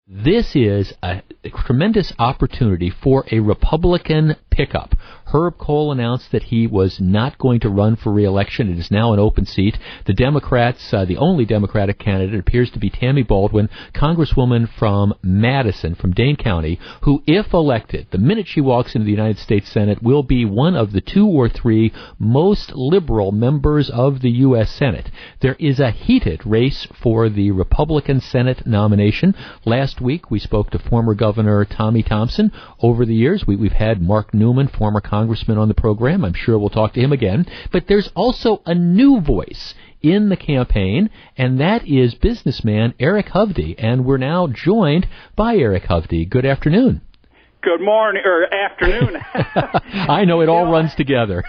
This is a tremendous opportunity for a Republican pickup. Herb Kohl announced that he was not going to run for re-election. It is now an open seat. The Democrats, the only Democratic candidate appears to be Tammy Baldwin, Congresswoman from Madison, from Dane County, who, if elected, the minute she walks into the United States Senate, will be one of the 2 or 3 most liberal members of the U.S. Senate. There is a heated race for the Republican Senate nomination. Last week, we spoke to former Governor Tommy Thompson. Over the years, we've had Mark Newman, former congressman, on the program. I'm sure we'll talk to him again. But there's also a new voice in the campaign, and that is businessman Eric Hovde. And we're now joined by Eric Hovde. Good afternoon. Good morning, or afternoon. I know, it all runs together.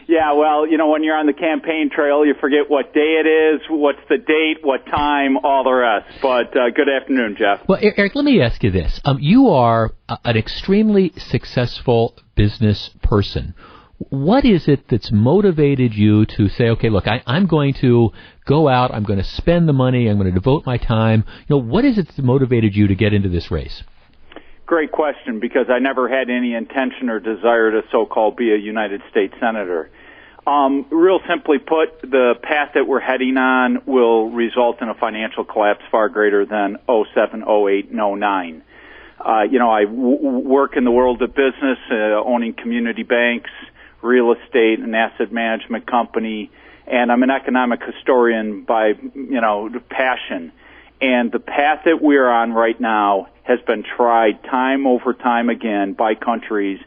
Yeah, well, when you're on the campaign trail, you forget what day it is, what's the date, what time, all the rest. But good afternoon, Jeff. Well, Eric, let me ask you this. You are an extremely successful business person. What is it that's motivated you to say, okay, look, I'm going to go out, I'm going to spend the money, I'm going to devote my time? What is it that motivated you to get into this race? Great question, because I never had any intention or desire to so-called be a United States Senator. Real simply put, the path that we're heading on will result in a financial collapse far greater than 07, 08, and 09. I work in the world of business, owning community banks, real estate, an asset management company, and I'm an economic historian by, passion. And the path that we're on right now has been tried time over time again by countries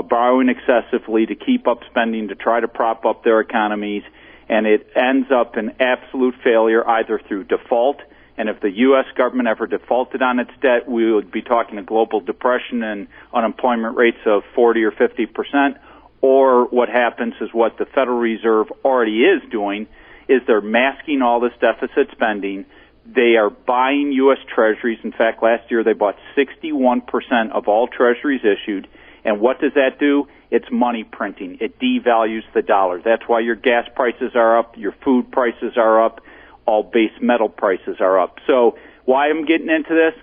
borrowing excessively to keep up spending to try to prop up their economies, and it ends up in absolute failure either through default, and if the U.S. government ever defaulted on its debt, we would be talking a global depression and unemployment rates of 40 or 50%, or what happens is what the Federal Reserve already is doing, is they're masking all this deficit spending. They are buying U.S. Treasuries. In fact, last year they bought 61% of all Treasuries issued. And what does that do? It's money printing. It devalues the dollar. That's why your gas prices are up, your food prices are up, all base metal prices are up. So why I'm getting into this?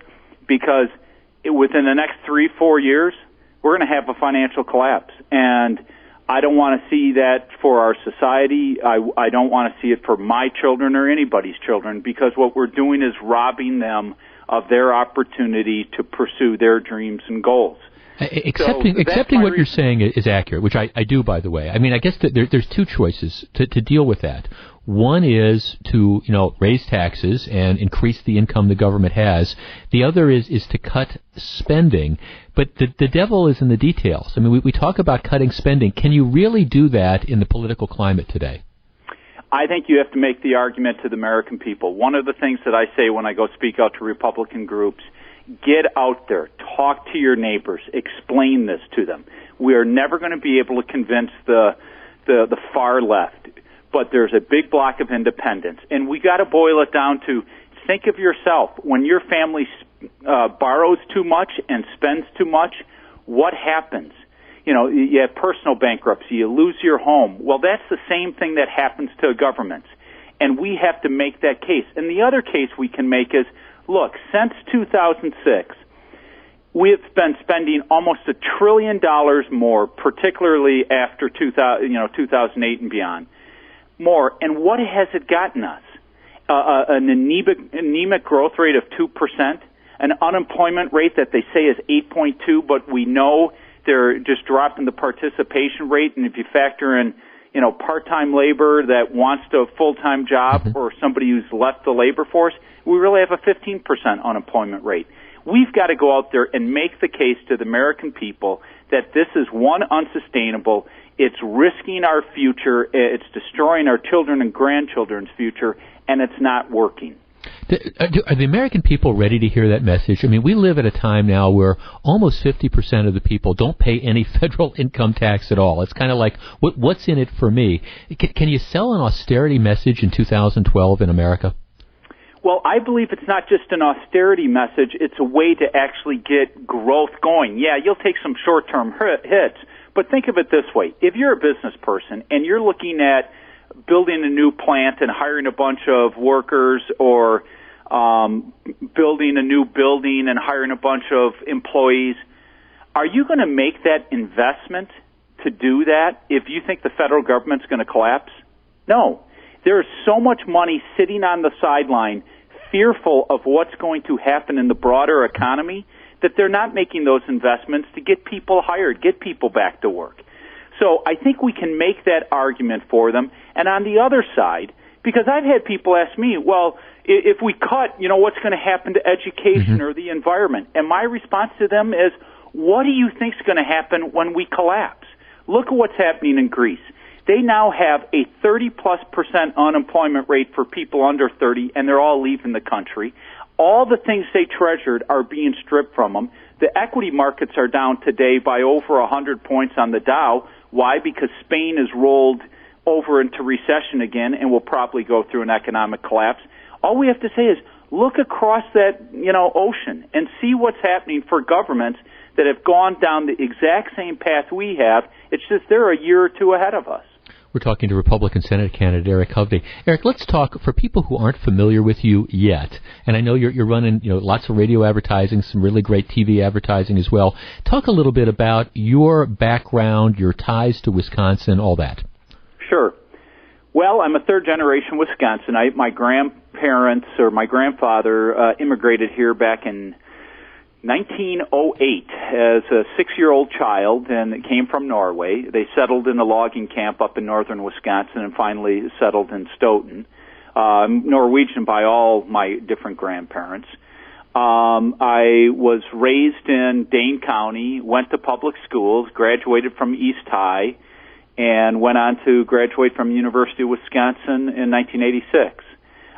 Because within the next 3-4 years, we're going to have a financial collapse. And I don't want to see that for our society. I don't want to see it for my children or anybody's children, because what we're doing is robbing them of their opportunity to pursue their dreams and goals. Accepting what you're saying is accurate, which I do, by the way. I mean, I guess that there's 2 choices to deal with that. One is to, raise taxes and increase the income the government has. The other is to cut spending. But the devil is in the details. I mean, we talk about cutting spending. Can you really do that in the political climate today? I think you have to make the argument to the American people. One of the things that I say when I go speak out to Republican groups, get out there, talk to your neighbors, explain this to them. We are never going to be able to convince the far left, but there's a big block of independents, and we got to boil it down to think of yourself. When your family borrows too much and spends too much, what happens? You have personal bankruptcy, you lose your home. Well, that's the same thing that happens to governments, and we have to make that case. And the other case we can make is, look, since 2006, we have been spending almost $1 trillion more, particularly after 2008 and beyond, more. And what has it gotten us? An anemic growth rate of 2%, an unemployment rate that they say is 8.2, but we know they're just dropping the participation rate. And if you factor in, part-time labor that wants a full-time job or somebody who's left the labor force, we really have a 15% unemployment rate. We've got to go out there and make the case to the American people that this is, one, unsustainable. It's risking our future. It's destroying our children and grandchildren's future, and it's not working. Are the American people ready to hear that message? I mean, we live at a time now where almost 50% of the people don't pay any federal income tax at all. It's kind of like, what's in it for me? Can you sell an austerity message in 2012 in America? Well, I believe it's not just an austerity message. It's a way to actually get growth going. Yeah, you'll take some short-term hits, but think of it this way. If you're a business person and you're looking at building a new plant and hiring a bunch of workers or building a new building and hiring a bunch of employees. Are you going to make that investment to do that if you think the federal government's going to collapse? No. There is so much money sitting on the sideline, fearful of what's going to happen in the broader economy, that they're not making those investments to get people hired, get people back to work. So I think we can make that argument for them. And on the other side, because I've had people ask me, well, if we cut, what's going to happen to education or the environment? And my response to them is, what do you think is going to happen when we collapse? Look at what's happening in Greece. They now have a 30+% unemployment rate for people under 30, and they're all leaving the country. All the things they treasured are being stripped from them. The equity markets are down today by over 100 points on the Dow. Why? Because Spain has rolled over into recession again and will probably go through an economic collapse. All we have to say is look across that, ocean and see what's happening for governments that have gone down the exact same path we have. It's just they're a year or two ahead of us. We're talking to Republican Senate candidate Eric Hovde. Eric, let's talk for people who aren't familiar with you yet. And I know you're running, lots of radio advertising, some really great TV advertising as well. Talk a little bit about your background, your ties to Wisconsin, all that. Sure. Well, I'm a third-generation Wisconsinite. My grandparents or my grandfather immigrated here back in 1908 as a 6-year-old child and came from Norway. They settled in a logging camp up in northern Wisconsin and finally settled in Stoughton. Norwegian by all my different grandparents. I was raised in Dane County, went to public schools, graduated from East High, and went on to graduate from University of Wisconsin in 1986.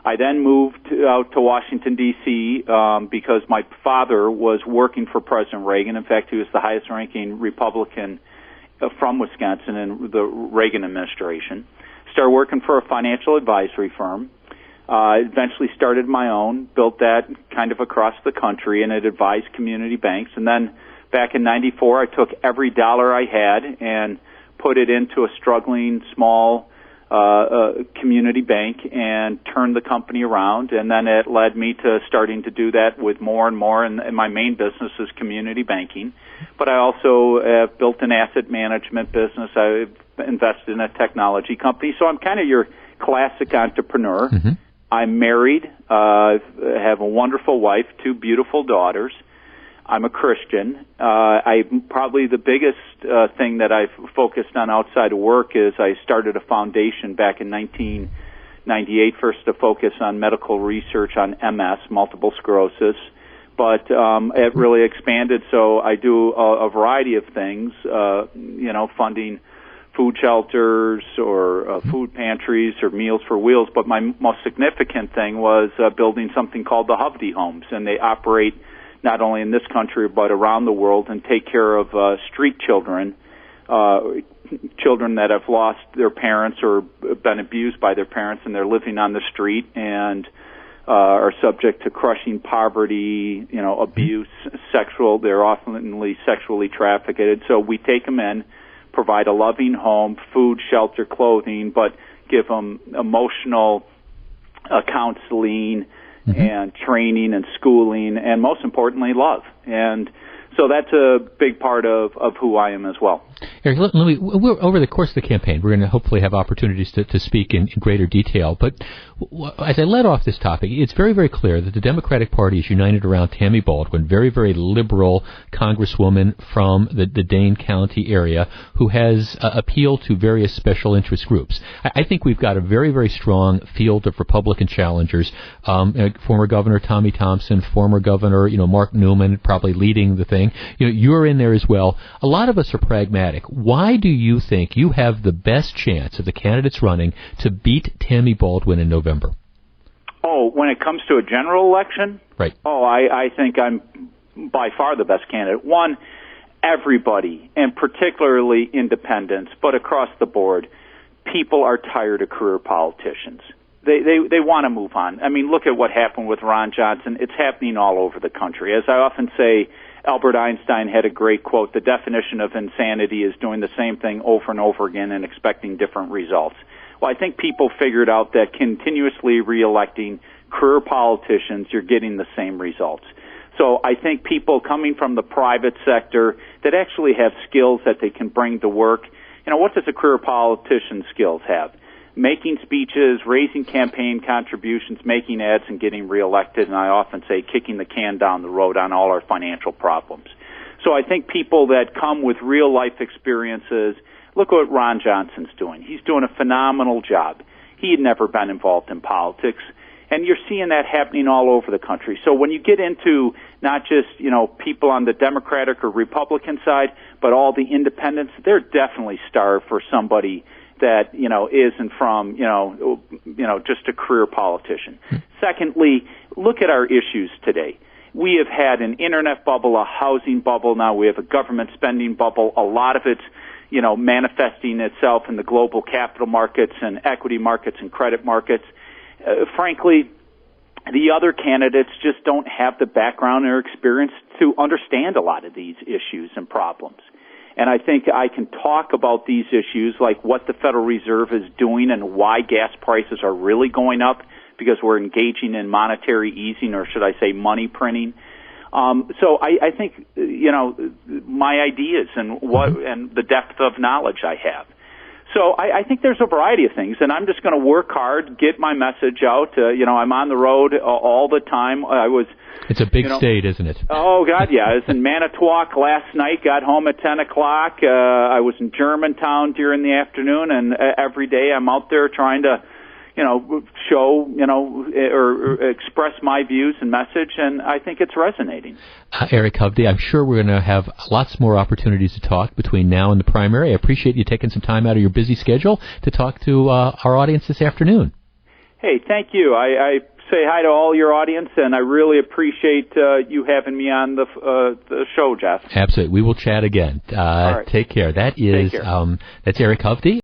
I then moved out to Washington, D.C., because my father was working for President Reagan. In fact, he was the highest-ranking Republican from Wisconsin in the Reagan administration. Started working for a financial advisory firm. Eventually started my own, built that kind of across the country, and it advised community banks. And then back in 94, I took every dollar I had and put it into a struggling small community bank and turned the company around, and then it led me to starting to do that with more and more, and my main business is community banking. But I also have built an asset management business. I've invested in a technology company, so I'm kind of your classic entrepreneur. Mm-hmm. I'm married, have a wonderful wife, 2 beautiful daughters. I'm a Christian. Probably the biggest thing that I've focused on outside of work is I started a foundation back in 1998, first to focus on medical research on MS, multiple sclerosis, but it really expanded. So I do a variety of things, funding food shelters or food pantries or Meals for Wheels. But my most significant thing was building something called the Hovde homes, and they operate not only in this country but around the world, and take care of street children, children that have lost their parents or been abused by their parents, and they're living on the street and are subject to crushing poverty, abuse, they're often sexually trafficked. So we take them in, provide a loving home, food, shelter, clothing, but give them emotional counseling, and training and schooling, and most importantly, love. And so that's a big part of who I am as well. Eric, over the course of the campaign, we're going to hopefully have opportunities to speak in greater detail. But as I led off this topic, it's very, very clear that the Democratic Party is united around Tammy Baldwin, very, very liberal congresswoman from the Dane County area who has appealed to various special interest groups. I think we've got a very, very strong field of Republican challengers. Former Governor Tommy Thompson, former Governor, Mark Newman, probably leading the thing. You're in there as well. A lot of us are pragmatic. Why do you think you have the best chance of the candidates running to beat Tammy Baldwin in November? Oh, when it comes to a general election? Right. Oh, I think I'm by far the best candidate. One, everybody, and particularly independents, but across the board, people are tired of career politicians. They want to move on. I mean, look at what happened with Ron Johnson. It's happening all over the country. As I often say, Albert Einstein had a great quote, the definition of insanity is doing the same thing over and over again and expecting different results. Well, I think people figured out that continuously reelecting career politicians, you're getting the same results. So I think people coming from the private sector that actually have skills that they can bring to work. What does a career politician's skills have? Making speeches, raising campaign contributions, making ads, and getting reelected, and I often say kicking the can down the road on all our financial problems. So I think people that come with real-life experiences, look what Ron Johnson's doing. He's doing a phenomenal job. He had never been involved in politics, and you're seeing that happening all over the country. So when you get into not just, people on the Democratic or Republican side, but all the independents, they're definitely starved for somebody that, isn't from, just a career politician. Secondly, look at our issues today. We have had an internet bubble, a housing bubble. Now we have a government spending bubble. A lot of it's, manifesting itself in the global capital markets and equity markets and credit markets. Frankly, the other candidates just don't have the background or experience to understand a lot of these issues and problems. And I think I can talk about these issues like what the Federal Reserve is doing and why gas prices are really going up because we're engaging in monetary easing, or should I say money printing. So I think, my ideas and and the depth of knowledge I have. So I think there's a variety of things, and I'm just going to work hard, get my message out. I'm on the road all the time. It's a big state, isn't it? Oh, God, yeah. I was in Manitowoc last night, got home at 10 o'clock. I was in Germantown during the afternoon, and every day I'm out there trying to, show, or express my views and message, and I think it's resonating. Eric Hovde, I'm sure we're going to have lots more opportunities to talk between now and the primary. I appreciate you taking some time out of your busy schedule to talk to our audience this afternoon. Hey, thank you. I say hi to all your audience, and I really appreciate you having me on the show, Jeff. Absolutely. We will chat again. All right. Take care. That's Eric Hovde.